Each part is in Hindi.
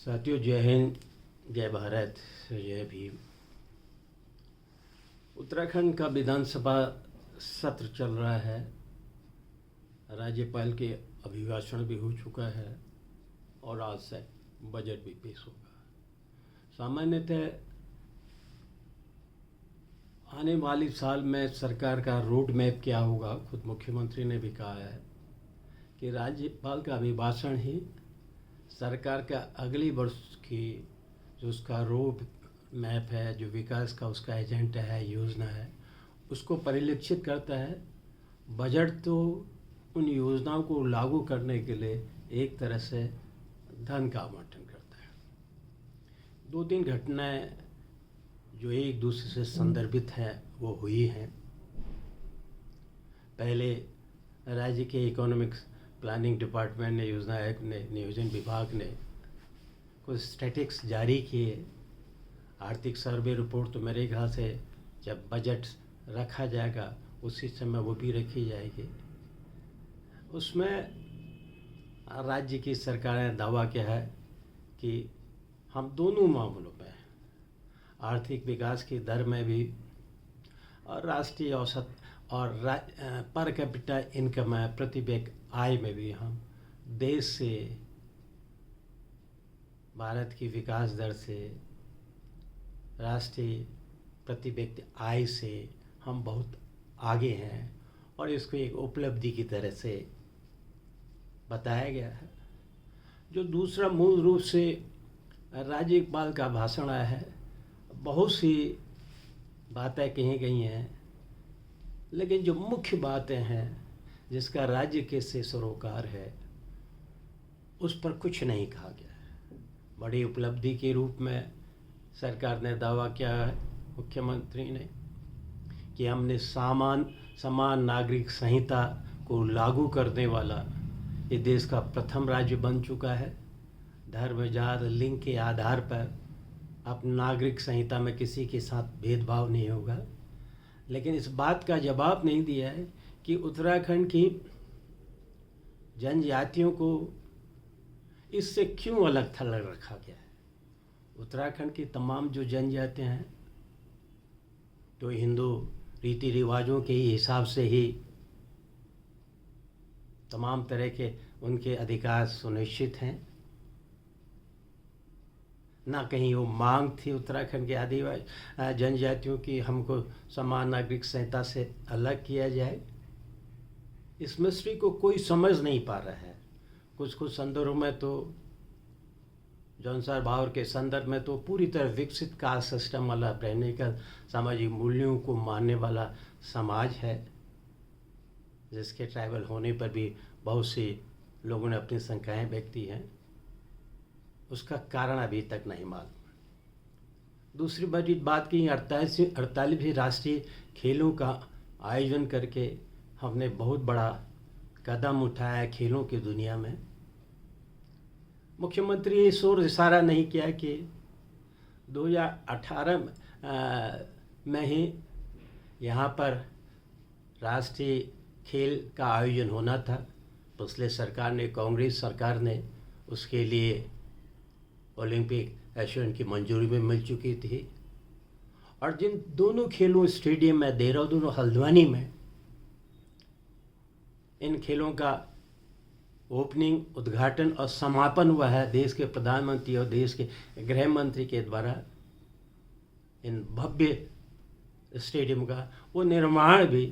साथियों, जय हिंद, जय भारत, जय भीम। उत्तराखंड का विधानसभा सत्र चल रहा है। राज्यपाल के अभिभाषण भी हो चुका है और आज से बजट भी पेश होगा। सामान्यतः आने वाली साल में सरकार का रोड मैप क्या होगा, खुद मुख्यमंत्री ने भी कहा है कि राज्यपाल का अभिभाषण ही सरकार का अगली वर्ष की जो उसका रोड मैप है, जो विकास का उसका एजेंडा है, योजना है, उसको परिलक्षित करता है। बजट तो उन योजनाओं को लागू करने के लिए एक तरह से धन का आवंटन करता है। दो तीन घटनाएं जो एक दूसरे से संदर्भित हैं वो हुई हैं। पहले राज्य के इकोनॉमिक्स प्लानिंग डिपार्टमेंट ने, योजना आयोग ने, नियोजन विभाग ने कुछ स्टैटिक्स जारी किए। आर्थिक सर्वे रिपोर्ट तो मेरे ख्याल से जब बजट रखा जाएगा उसी समय वो भी रखी जाएगी। उसमें राज्य की सरकार ने दावा किया है कि हम दोनों मामलों में, आर्थिक विकास की दर में भी और राष्ट्रीय औसत और पर कैपिटा इनकम है, प्रति व्यक्ति आय में भी, हम देश से, भारत की विकास दर से, राष्ट्रीय प्रति व्यक्ति आय से हम बहुत आगे हैं और इसको एक उपलब्धि की तरह से बताया गया है। जो दूसरा मूल रूप से राज्यपाल का भाषण आया है, बहुत सी बातें कही गई हैं, लेकिन जो मुख्य बातें हैं जिसका राज्य के से सरोकार है उस पर कुछ नहीं कहा गया है। बड़ी उपलब्धि के रूप में सरकार ने दावा किया है, मुख्यमंत्री ने, कि हमने समान नागरिक संहिता को लागू करने वाला ये देश का प्रथम राज्य बन चुका है। धर्म, जाति, लिंग के आधार पर अब नागरिक संहिता में किसी के साथ भेदभाव नहीं होगा। लेकिन इस बात का जवाब नहीं दिया है कि उत्तराखंड की जनजातियों को इससे क्यों अलग थलग रखा गया है। उत्तराखंड की तमाम जो जनजातियां हैं तो हिंदू रीति रिवाजों के ही हिसाब से ही तमाम तरह के उनके अधिकार सुनिश्चित हैं। ना कहीं वो मांग थी उत्तराखंड के आदिवासी जनजातियों की हमको समान नागरिक संहिता से अलग किया जाए। इस मिस्ट्री को कोई समझ नहीं पा रहा है। कुछ संदर्भों में तो जॉनसन भावर के संदर्भ में तो पूरी तरह विकसित कास्ट सिस्टम वाला, रहने का सामाजिक मूल्यों को मानने वाला समाज है, जिसके ट्राइबल होने पर भी बहुत से लोगों ने अपनी शंकाएं व्यक्त की हैं। उसका कारण अभी तक नहीं मालूम। दूसरी बड़ी बात की 48वीं राष्ट्रीय खेलों का आयोजन करके हमने बहुत बड़ा कदम उठाया खेलों की दुनिया में। मुख्यमंत्री इस ओर इशारा नहीं किया कि 2018 में ही यहाँ पर राष्ट्रीय खेल का आयोजन होना था। पिछले सरकार ने, कांग्रेस सरकार ने, उसके लिए ओलंपिक एसोसिएशन की मंजूरी में मिल चुकी थी और जिन दोनों खेलों स्टेडियम में, देहरादून और हल्द्वानी में, इन खेलों का ओपनिंग, उद्घाटन और समापन हुआ है देश के प्रधानमंत्री और देश के गृह मंत्री के द्वारा। इन भव्य स्टेडियम का वो निर्माण भी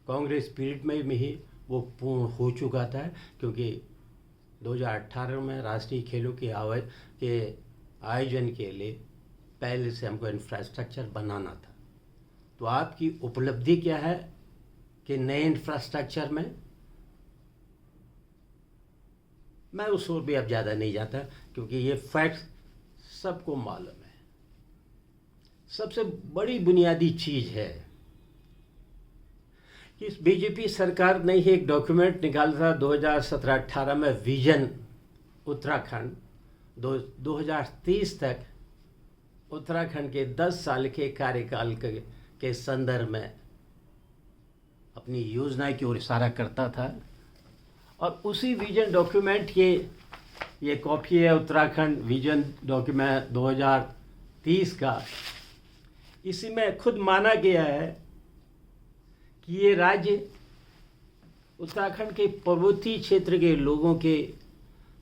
कांग्रेस पीरियड में ही वो पूर्ण हो चुका था, क्योंकि 2018 में राष्ट्रीय खेलों के आयोजन के लिए पहले से हमको इंफ्रास्ट्रक्चर बनाना था। तो आपकी उपलब्धि क्या है कि नए इंफ्रास्ट्रक्चर में, मैं उस ओर भी अब ज़्यादा नहीं जाता क्योंकि ये फैक्ट सबको मालूम है। सबसे बड़ी बुनियादी चीज़ है कि इस बीजेपी सरकार ने ही एक डॉक्यूमेंट निकाला था 2017-18 में, विजन उत्तराखंड 2030 तक उत्तराखंड के 10 साल के कार्यकाल के संदर्भ में अपनी योजना की ओर इशारा करता था। और उसी विजन डॉक्यूमेंट के ये कॉपी है उत्तराखंड विजन डॉक्यूमेंट 2030 का। इसी में खुद माना गया है कि ये राज्य उत्तराखंड के पर्वतीय क्षेत्र के लोगों के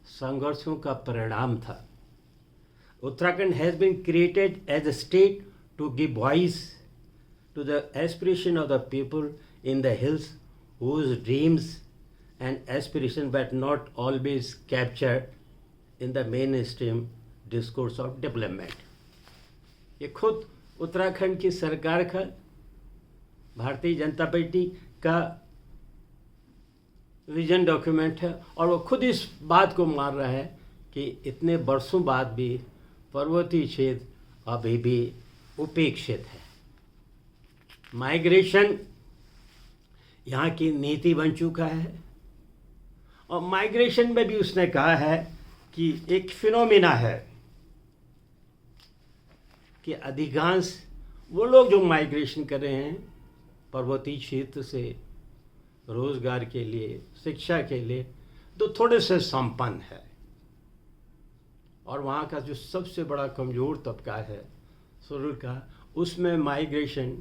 संघर्षों का परिणाम था। Uttarakhand has been created as a state to give voice to the aspiration of the people in the hills whose dreams and aspirations were not always captured in the mainstream discourse of development. ये खुद उत्तराखंड की सरकार का, भारतीय जनता पार्टी का विजन डॉक्यूमेंट है, और वो खुद इस बात को मान रहा है कि इतने वर्षों बाद भी पर्वतीय क्षेत्र अभी भी उपेक्षित है। माइग्रेशन यहाँ की नीति बन चुका है, और माइग्रेशन में भी उसने कहा है कि एक फिनोमिना है कि अधिकांश वो लोग जो माइग्रेशन कर रहे हैं पर्वतीय क्षेत्र से रोजगार के लिए, शिक्षा के लिए, तो थोड़े से संपन्न है, और वहाँ का जो सबसे बड़ा कमज़ोर तबका है शेड्यूल का, उसमें माइग्रेशन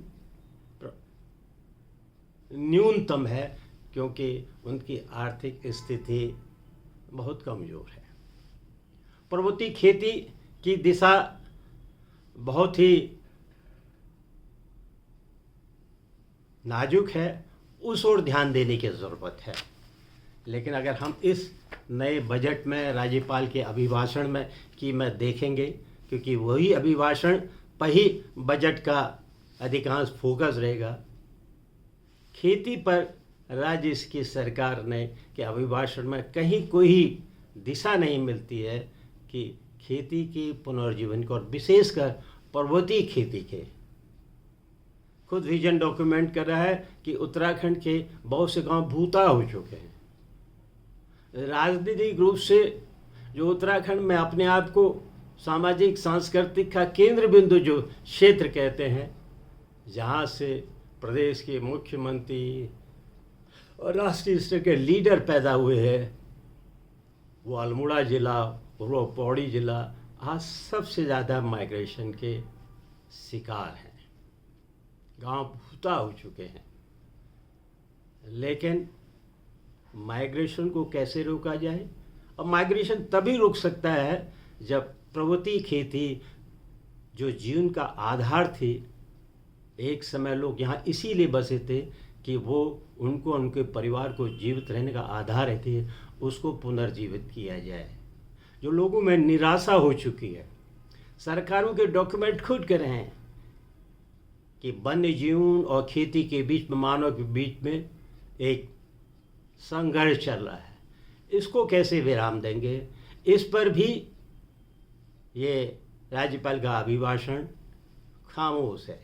न्यूनतम है क्योंकि उनकी आर्थिक स्थिति बहुत कमज़ोर है। पर्वतीय खेती की दिशा बहुत ही नाजुक है, उस ओर ध्यान देने की ज़रूरत है। लेकिन अगर हम इस नए बजट में राज्यपाल के अभिभाषण में मैं देखेंगे, क्योंकि वही अभिभाषण पर ही बजट का अधिकांश फोकस रहेगा, खेती पर राज्य की सरकार ने के अभिभाषण में कहीं कोई दिशा नहीं मिलती है कि खेती के पुनर्जीवन को, और विशेषकर पर्वतीय खेती के। खुद विजन डॉक्यूमेंट कर रहा है कि उत्तराखंड के बहुत से गांव भूता हो चुके हैं। राजनीतिक रूप से जो उत्तराखंड में अपने आप को सामाजिक सांस्कृतिक का केंद्र बिंदु जो क्षेत्र कहते हैं, जहाँ से प्रदेश के मुख्यमंत्री और राष्ट्रीय स्तर के लीडर पैदा हुए हैं, वो अल्मोड़ा जिला, वो पौड़ी जिला आज सबसे ज़्यादा माइग्रेशन के शिकार हैं। गांव भूता हो चुके हैं। लेकिन माइग्रेशन को कैसे रोका जाए? अब माइग्रेशन तभी रुक सकता है जब पर्वतीय खेती जो जीवन का आधार थी, एक समय लोग यहाँ इसीलिए बसे थे कि वो उनको, उनके परिवार को जीवित रहने का आधार है थे, उसको पुनर्जीवित किया जाए। जो लोगों में निराशा हो चुकी है, सरकारों के डॉक्यूमेंट खुद कह रहे हैं कि वन्य जीवन और खेती के बीच में, मानव के बीच में एक संघर्ष चल रहा है, इसको कैसे विराम देंगे? इस पर भी ये राज्यपाल का अभिभाषण खामोश है।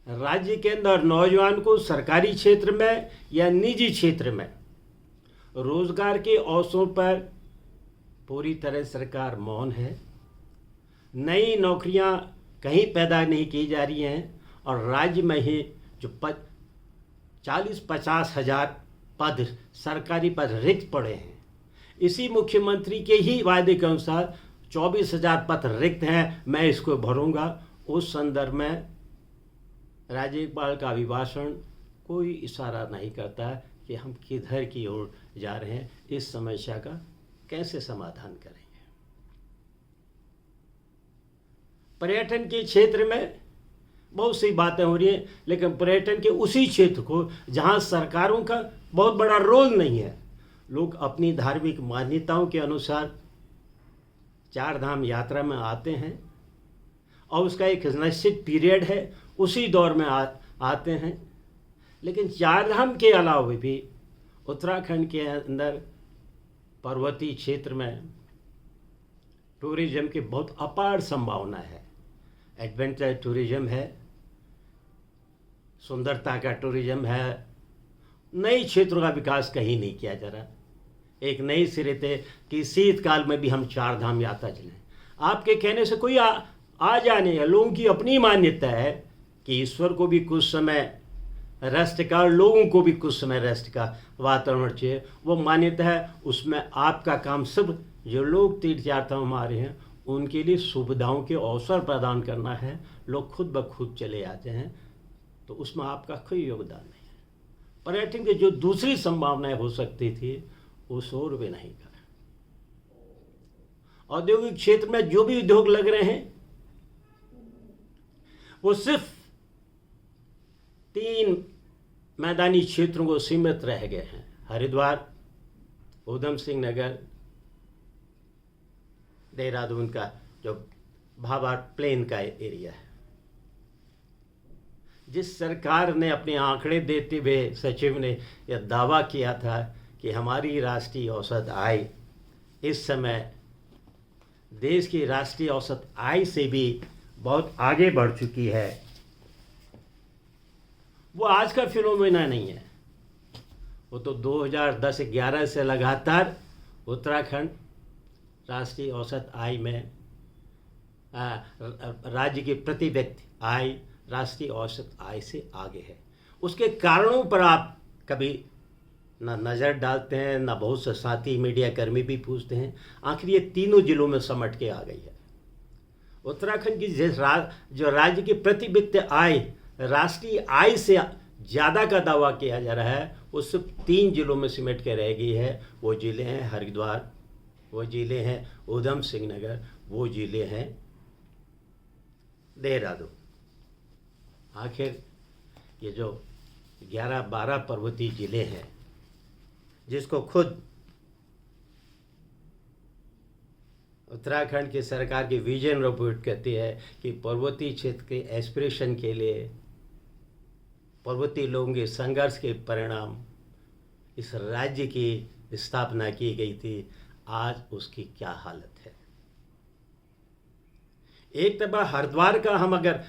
राज्य के अंदर नौजवान को सरकारी क्षेत्र में या निजी क्षेत्र में रोजगार के अवसरों पर पूरी तरह सरकार मौन है। नई नौकरियां कहीं पैदा नहीं की जा रही हैं, और राज्य में ही जो 40-50 हज़ार पद, सरकारी पद रिक्त पड़े हैं। इसी मुख्यमंत्री के ही वायदे के अनुसार 24,000 पद रिक्त हैं, मैं इसको भरूंगा। उस संदर्भ में राज्यपाल का अभिभाषण कोई इशारा नहीं करता कि हम किधर की ओर जा रहे हैं, इस समस्या का कैसे समाधान करेंगे। पर्यटन के क्षेत्र में बहुत सी बातें हो रही हैं, लेकिन पर्यटन के उसी क्षेत्र को जहां सरकारों का बहुत बड़ा रोल नहीं है, लोग अपनी धार्मिक मान्यताओं के अनुसार चार धाम यात्रा में आते हैं, और उसका एक निश्चित पीरियड है, उसी दौर में आते हैं। लेकिन चार धाम के अलावा भी उत्तराखंड के अंदर पर्वतीय क्षेत्र में टूरिज्म की बहुत अपार संभावना है। एडवेंचर टूरिज्म है, सुंदरता का टूरिज्म है, नई क्षेत्रों का विकास कहीं नहीं किया जा रहा। एक नई सिरे थे कि शीतकाल में भी हम चार धाम यात्रा चलें। आपके कहने से कोई आ जाने है। लोगों की अपनी मान्यता है कि ईश्वर को भी कुछ समय रेस्ट का, लोगों को भी कुछ समय रेस्ट का वातावरण चाहिए। वो मान्यता है, उसमें आपका काम सिर्फ जो लोग तीर्थयात्रा में आ रहे हैं उनके लिए सुविधाओं के अवसर प्रदान करना है। लोग खुद ब खुद चले आते हैं, तो उसमें आपका कोई योगदान नहीं है। पर्यटन की जो दूसरी संभावनाएं हो सकती थी उस ओर वे नहीं कर। औद्योगिक क्षेत्र में जो भी उद्योग लग रहे हैं वो सिर्फ 3 मैदानी क्षेत्रों को सीमित रह गए हैं। हरिद्वार, ऊधम सिंह नगर, देहरादून का जो भाभा प्लेन का एरिया है। जिस सरकार ने अपने आंकड़े देते हुए सचिव ने यह दावा किया था कि हमारी राष्ट्रीय औसत आय इस समय देश की राष्ट्रीय औसत आय से भी बहुत आगे बढ़ चुकी है, वो आज का फिनोमेना नहीं है। वो तो 2010-11 से लगातार उत्तराखंड राष्ट्रीय औसत आय में राज्य की प्रति व्यक्ति आय राष्ट्रीय औसत आय से आगे है। उसके कारणों पर आप कभी ना नज़र डालते हैं, ना बहुत से साथी मीडिया कर्मी भी पूछते हैं। आखिर ये तीनों जिलों में समट के आ गई है। उत्तराखंड की जो राज्य की प्रति व्यक्ति आय राष्ट्रीय आय से ज़्यादा का दावा किया जा रहा है, वो सिर्फ 3 जिलों में सिमट के रह गई है। वो जिले हैं हरिद्वार, वो जिले हैं ऊधम सिंह नगर, वो जिले हैं देहरादून। आखिर ये जो 11-12 पर्वतीय जिले हैं, जिसको खुद उत्तराखंड की सरकार की विजन रिपोर्ट कहती है कि पर्वतीय क्षेत्र के एस्पिरेशन के लिए पर्वतीय लोगों के संघर्ष के परिणाम इस राज्य की स्थापना की गई थी, आज उसकी क्या हालत है। एक तरफ हरिद्वार का हम अगर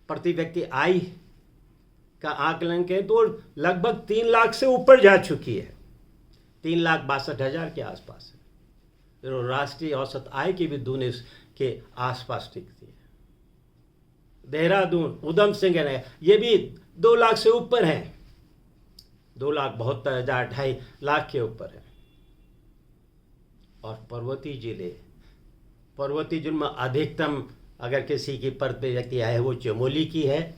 प्रति व्यक्ति आय का आकलन करें तो लगभग 3 लाख से ऊपर जा चुकी है, 3,62,000 के आसपास है। तो राष्ट्रीय औसत आय की भी दूने के आसपास टिकती है। देहरादून, ऊधम सिंह है, ये भी 2 लाख से ऊपर है, 2,72,000, 2.5 लाख के ऊपर है। और पर्वतीय जिले में अधिकतम अगर किसी की प्रति व्यक्ति आय वो चमोली की है,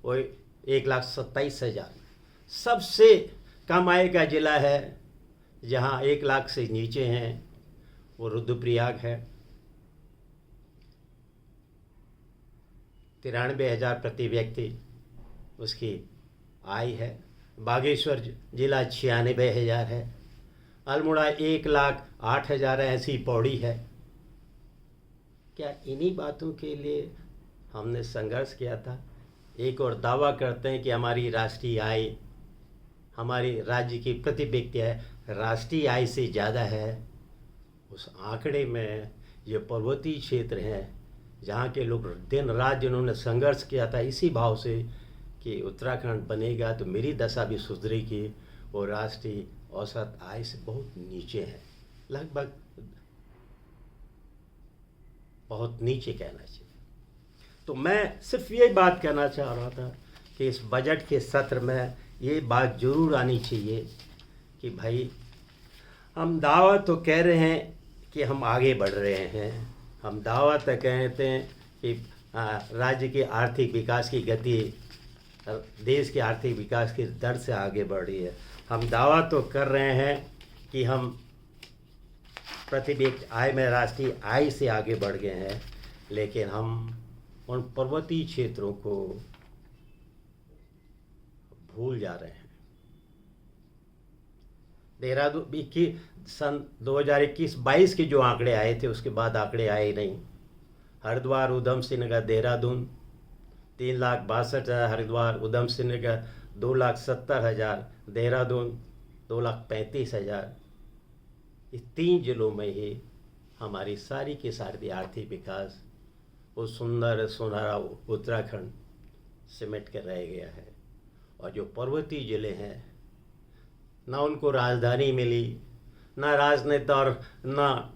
वो 1,27,000। सबसे कम आय का जिला है जहाँ 1 लाख से नीचे हैं, वो रुद्रप्रयाग है, 93,000 प्रति व्यक्ति उसकी आय है। बागेश्वर जिला 96,000 है। अल्मोड़ा 1,08,000 है, ऐसी पौड़ी है। क्या इन्हीं बातों के लिए हमने संघर्ष किया था? एक और दावा करते हैं कि हमारी राष्ट्रीय आय, हमारी राज्य की प्रति व्यक्ति आय राष्ट्रीय आय से ज़्यादा है। उस आंकड़े में ये पर्वतीय क्षेत्र हैं जहाँ के लोग दिन रात जिन्होंने संघर्ष किया था इसी भाव से कि उत्तराखंड बनेगा तो मेरी दशा भी सुधरेगी, वो राष्ट्रीय औसत आय से बहुत नीचे है, लगभग बहुत नीचे कहना चाहिए। तो मैं सिर्फ ये बात कहना चाह रहा था कि इस बजट के सत्र में ये बात जरूर आनी चाहिए कि भाई हम दावा तो कह रहे हैं कि हम आगे बढ़ रहे हैं, हम दावा तो कहते हैं कि राज्य के आर्थिक विकास की गति देश के आर्थिक विकास की दर से आगे बढ़ रही है। हम दावा तो कर रहे हैं कि हम प्रति व्यक्ति आय में राष्ट्रीय आय से आगे बढ़ गए हैं, लेकिन हम उन पर्वतीय क्षेत्रों को भूल जा रहे हैं। देहरादून की सन 2021-22 के जो आंकड़े आए थे उसके बाद आंकड़े आए नहीं। हरिद्वार, ऊधम सिंह नगर, देहरादून 3,62,000, हरिद्वार ऊधम सिंह नगर 2,70,000, देहरादून 2,35,000। इस 3 जिलों में ही हमारी सारी की सारी आर्थिक विकास वो सुंदर सुनहरा उत्तराखंड सिमट कर रह गया है। और जो पर्वतीय जिले हैं, ना उनको राजधानी मिली, ना राजनेता और ना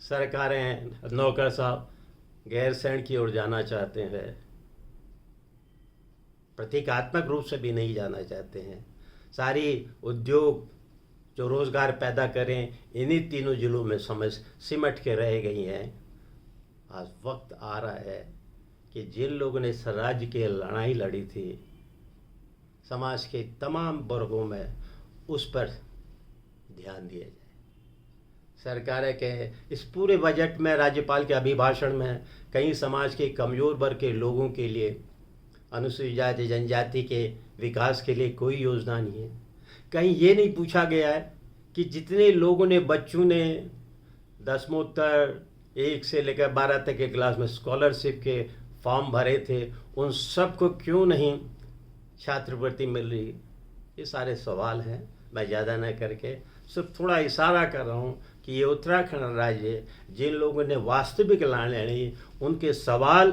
सरकारें, नौकर साहब गैरसैंण की ओर जाना चाहते हैं, प्रतीकात्मक रूप से भी नहीं जाना चाहते हैं। सारी उद्योग जो रोज़गार पैदा करें, इन्हीं तीनों जिलों में सिमट के रह गई हैं। आज वक्त आ रहा है कि जिन लोगों ने स्वराज्य की लड़ाई लड़ी थी, समाज के तमाम वर्गों में उस पर ध्यान दिया जाए। सरकार के इस पूरे बजट में, राज्यपाल के अभिभाषण में कहीं समाज के कमज़ोर वर्ग के लोगों के लिए, अनुसूचित जाति जनजाति के विकास के लिए कोई योजना नहीं है। कहीं ये नहीं पूछा गया है कि जितने लोगों ने, बच्चों ने दसमोत्तर 1 से लेकर 12 तक के क्लास में स्कॉलरशिप के फॉर्म भरे थे, उन सबको क्यों नहीं छात्रवृत्ति मिल रही। ये सारे सवाल हैं। मैं ज़्यादा न करके सिर्फ थोड़ा इशारा कर रहा हूँ कि ये उत्तराखंड राज्य, जिन लोगों ने वास्तविक लड़ाई लड़ी, उनके सवाल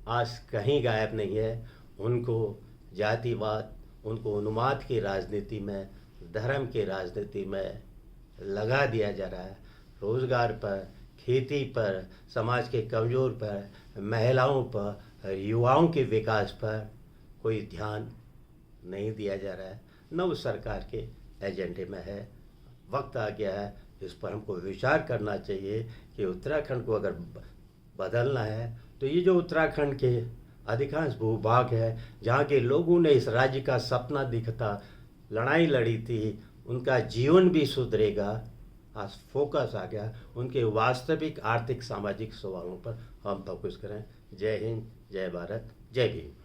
आज कहीं गायब नहीं है। उनको जातिवाद, उनको उन्माद की राजनीति में, धर्म की राजनीति में लगा दिया जा रहा है। रोज़गार पर, खेती पर, समाज के कमज़ोर पर, महिलाओं पर, युवाओं के विकास पर कोई ध्यान नहीं दिया जा रहा है, न उस सरकार के एजेंडे में है। वक्त आ गया है, इस पर हमको विचार करना चाहिए कि उत्तराखंड को अगर बदलना है तो ये जो उत्तराखंड के अधिकांश भूभाग है, जहाँ के लोगों ने इस राज्य का सपना दिखता, लड़ाई लड़ी थी, उनका जीवन भी सुधरेगा। आज फोकस आ गया उनके वास्तविक आर्थिक सामाजिक सवालों पर। हम फोकस करें। जय हिंद, जय भारत, जय भीम।